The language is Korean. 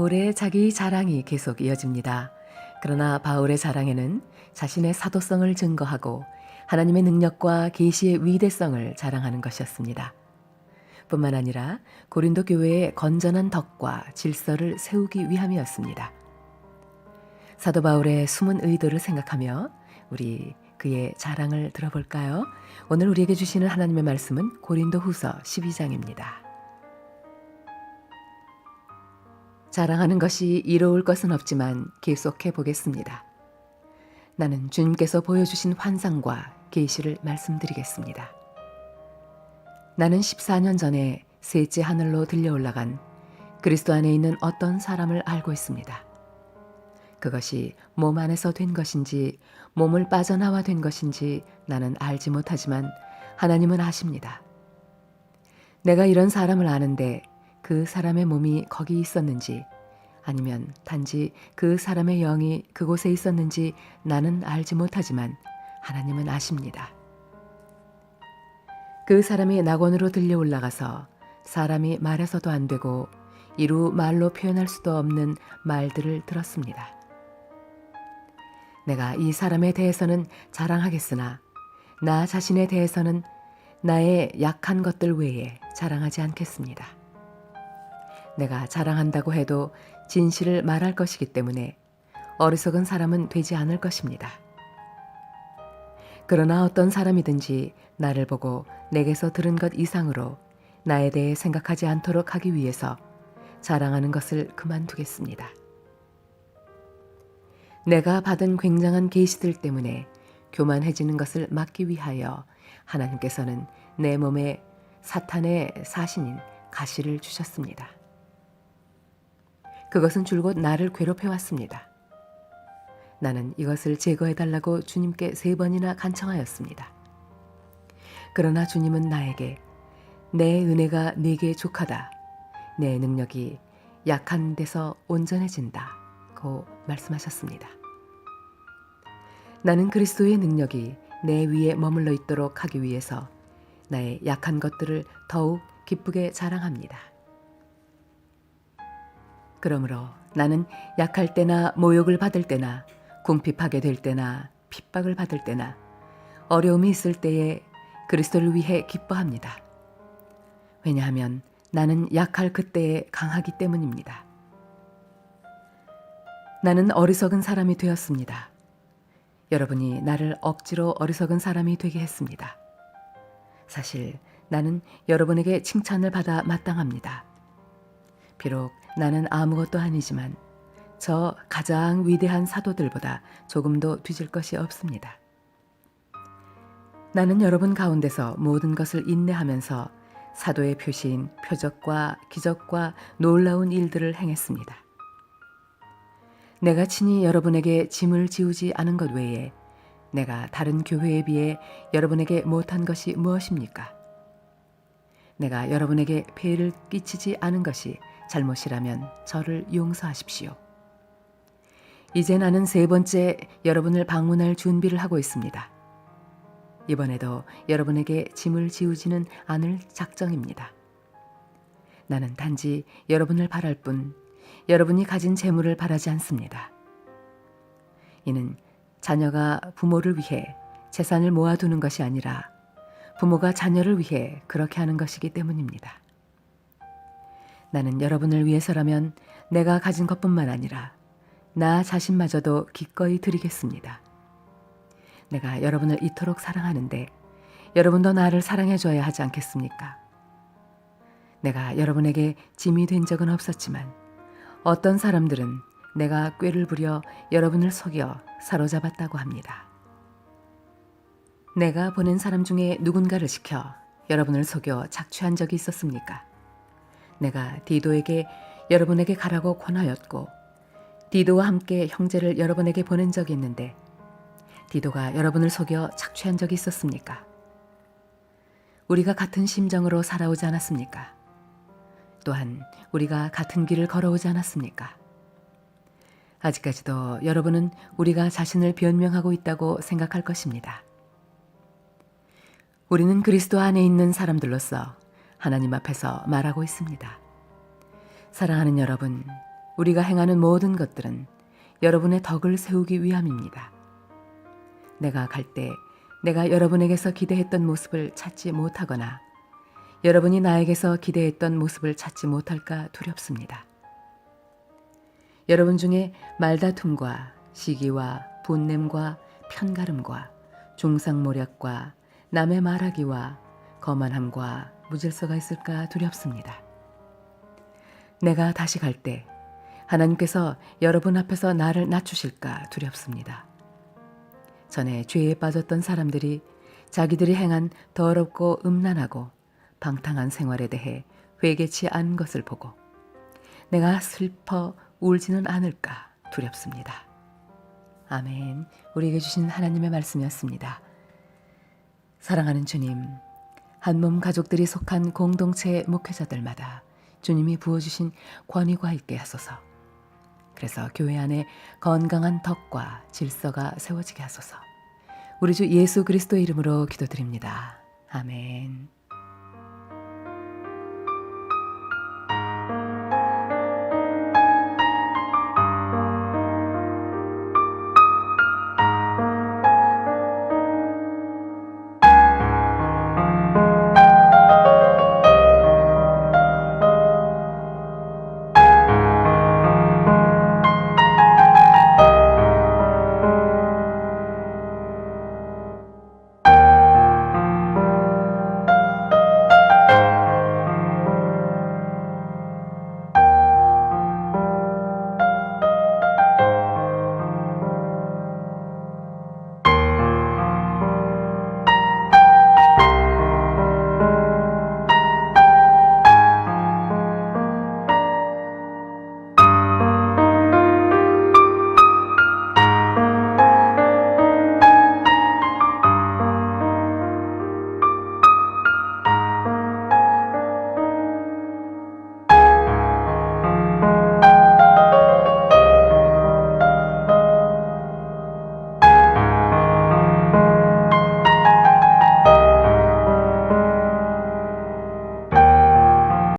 바울의 자기 자랑이 계속 이어집니다. 그러나 바울의 자랑에는 자신의 사도성을 증거하고 하나님의 능력과 계시의 위대성을 자랑하는 것이었습니다. 뿐만 아니라 고린도 교회의 건전한 덕과 질서를 세우기 위함이었습니다. 사도 바울의 숨은 의도를 생각하며 우리 그의 자랑을 들어볼까요? 오늘 우리에게 주시는 하나님의 말씀은 고린도 후서 12장입니다. 자랑하는 것이 이로울 것은 없지만 계속해 보겠습니다. 나는 주님께서 보여주신 환상과 계시를 말씀드리겠습니다. 나는 14년 전에 셋째 하늘로 들려 올라간 그리스도 안에 있는 어떤 사람을 알고 있습니다. 그것이 몸 안에서 된 것인지 몸을 빠져나와 된 것인지 나는 알지 못하지만 하나님은 아십니다. 내가 이런 사람을 아는데 그 사람의 몸이 거기 있었는지 아니면 단지 그 사람의 영이 그곳에 있었는지 나는 알지 못하지만 하나님은 아십니다. 그 사람이 낙원으로 들려 올라가서 사람이 말해서도 안 되고 이루 말로 표현할 수도 없는 말들을 들었습니다. 내가 이 사람에 대해서는 자랑하겠으나 나 자신에 대해서는 나의 약한 것들 외에 자랑하지 않겠습니다. 내가 자랑한다고 해도 진실을 말할 것이기 때문에 어리석은 사람은 되지 않을 것입니다. 그러나 어떤 사람이든지 나를 보고 내게서 들은 것 이상으로 나에 대해 생각하지 않도록 하기 위해서 자랑하는 것을 그만두겠습니다. 내가 받은 굉장한 계시들 때문에 교만해지는 것을 막기 위하여 하나님께서는 내 몸에 사탄의 사신인 가시를 주셨습니다. 그것은 줄곧 나를 괴롭혀왔습니다. 나는 이것을 제거해달라고 주님께 3번이나 간청하였습니다. 그러나 주님은 나에게 내 은혜가 네게 족하다. 내 능력이 약한 데서 온전해진다. 고 말씀하셨습니다. 나는 그리스도의 능력이 내 위에 머물러 있도록 하기 위해서 나의 약한 것들을 더욱 기쁘게 자랑합니다. 그러므로 나는 약할 때나 모욕을 받을 때나 궁핍하게 될 때나 핍박을 받을 때나 어려움이 있을 때에 그리스도를 위해 기뻐합니다. 왜냐하면 나는 약할 그때에 강하기 때문입니다. 나는 어리석은 사람이 되었습니다. 여러분이 나를 억지로 어리석은 사람이 되게 했습니다. 사실 나는 여러분에게 칭찬을 받아 마땅합니다. 비록 나는 아무것도 아니지만 저 가장 위대한 사도들보다 조금도 뒤질 것이 없습니다. 나는 여러분 가운데서 모든 것을 인내하면서 사도의 표시인 표적과 기적과 놀라운 일들을 행했습니다. 내가 친히 여러분에게 짐을 지우지 않은 것 외에 내가 다른 교회에 비해 여러분에게 못한 것이 무엇입니까? 내가 여러분에게 폐를 끼치지 않은 것이 잘못이라면 저를 용서하십시오. 이제 나는 3번째 여러분을 방문할 준비를 하고 있습니다. 이번에도 여러분에게 짐을 지우지는 않을 작정입니다. 나는 단지 여러분을 바랄 뿐 여러분이 가진 재물을 바라지 않습니다. 이는 자녀가 부모를 위해 재산을 모아두는 것이 아니라 부모가 자녀를 위해 그렇게 하는 것이기 때문입니다. 나는 여러분을 위해서라면 내가 가진 것뿐만 아니라 나 자신마저도 기꺼이 드리겠습니다. 내가 여러분을 이토록 사랑하는데 여러분도 나를 사랑해 줘야 하지 않겠습니까? 내가 여러분에게 짐이 된 적은 없었지만 어떤 사람들은 내가 꾀를 부려 여러분을 속여 사로잡았다고 합니다. 내가 보낸 사람 중에 누군가를 시켜 여러분을 속여 착취한 적이 있었습니까? 내가 디도에게 여러분에게 가라고 권하였고 디도와 함께 형제를 여러분에게 보낸 적이 있는데 디도가 여러분을 속여 착취한 적이 있었습니까? 우리가 같은 심정으로 살아오지 않았습니까? 또한 우리가 같은 길을 걸어오지 않았습니까? 아직까지도 여러분은 우리가 자신을 변명하고 있다고 생각할 것입니다. 우리는 그리스도 안에 있는 사람들로서 하나님 앞에서 말하고 있습니다. 사랑하는 여러분, 우리가 행하는 모든 것들은 여러분의 덕을 세우기 위함입니다. 내가 갈 때 내가 여러분에게서 기대했던 모습을 찾지 못하거나 여러분이 나에게서 기대했던 모습을 찾지 못할까 두렵습니다. 여러분 중에 말다툼과 시기와 분냄과 편가름과 중상모략과 남의 말하기와 거만함과 무질서가 있을까 두렵습니다. 내가 다시 갈 때 하나님께서 여러분 앞에서 나를 낮추실까 두렵습니다. 전에 죄에 빠졌던 사람들이 자기들이 행한 더럽고 음란하고 방탕한 생활에 대해 회개치 않은 것을 보고 내가 슬퍼 울지는 않을까 두렵습니다. 아멘. 우리에게 주신 하나님의 말씀이었습니다. 사랑하는 주님, 한몸 가족들이 속한 공동체의 목회자들마다 주님이 부어주신 권위가 있게 하소서. 그래서 교회 안에 건강한 덕과 질서가 세워지게 하소서. 우리 주 예수 그리스도의 이름으로 기도드립니다. 아멘.